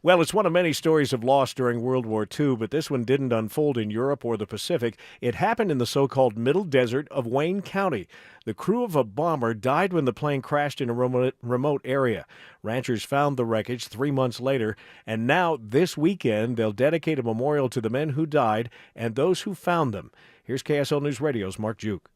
Well, it's one of many stories of loss during World War II, but this one didn't unfold in Europe or the Pacific. It happened in the so-called Middle Desert of Wayne County. The crew of a bomber died when the plane crashed in a remote area. Ranchers found the wreckage 3 months later, and now this weekend they'll dedicate a memorial to the men who died and those who found them. Here's KSL News Radio's Marc Giauque.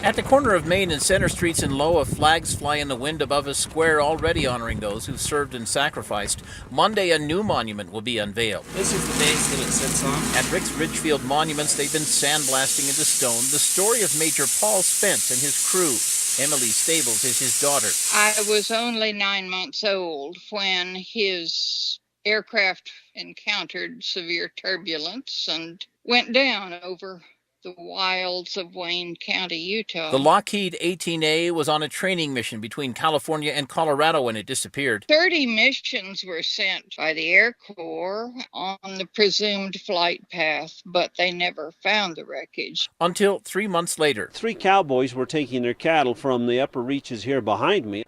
At the corner of Main and Center Streets in Loa, flags fly in the wind above a square already honoring those who served and sacrificed. Monday, a new monument will be unveiled. This is the base that it sits on. At Rick's Ridgefield Monuments, they've been sandblasting into stone the story of Major Paul Spence and his crew. Emily Stables is his daughter. I was only 9 months old when his aircraft encountered severe turbulence and went down over the wilds of Wayne County, Utah. The Lockheed 18A was on a training mission between California and Colorado when it disappeared. 30 missions were sent by the Air Corps on the presumed flight path, but they never found the wreckage. Until 3 months later. 3 cowboys were taking their cattle from the upper reaches here behind me.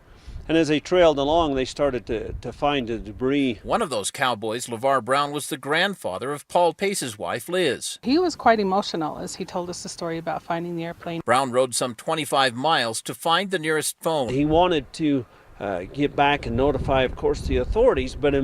And as they trailed along, they started to find the debris. One of those cowboys, LeVar Brown, was the grandfather of Paul Pace's wife, Liz. He was quite emotional as he told us the story about finding the airplane. Brown rode some 25 miles to find the nearest phone. He wanted to get back and notify, of course, the authorities, but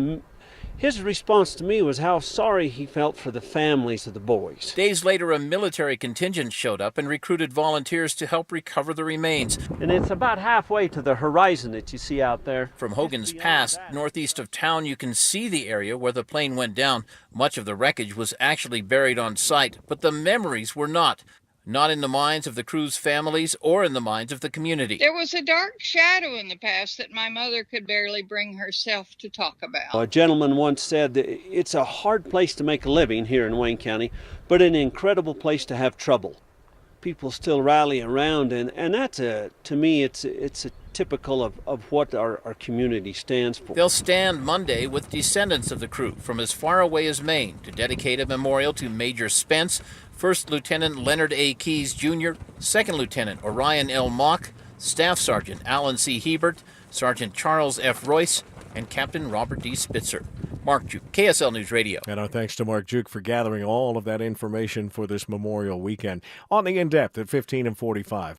his response to me was how sorry he felt for the families of the boys. Days later, a military contingent showed up and recruited volunteers to help recover the remains. And it's about halfway to the horizon that you see out there. From Hogan's Pass, northeast of town, you can see the area where the plane went down. Much of the wreckage was actually buried on site, but the memories were not. Not in the minds of the crew's families or in the minds of the community. There was a dark shadow in the past that my mother could barely bring herself to talk about. A gentleman once said that it's a hard place to make a living here in Wayne County, but an incredible place to have trouble. People still rally around, and that's to me, it's a typical of what our community stands for. They'll stand Monday with descendants of the crew from as far away as Maine to dedicate a memorial to Major Spence, First Lieutenant Leonard A. Keyes Jr., Second Lieutenant Orion L. Mock, Staff Sergeant Alan C. Hebert, Sergeant Charles F. Royce, and Captain Robert D. Spitzer. Marc Giauque, KSL News Radio. And our thanks to Marc Giauque for gathering all of that information for this Memorial Weekend. On the In-Depth at 15 and 45.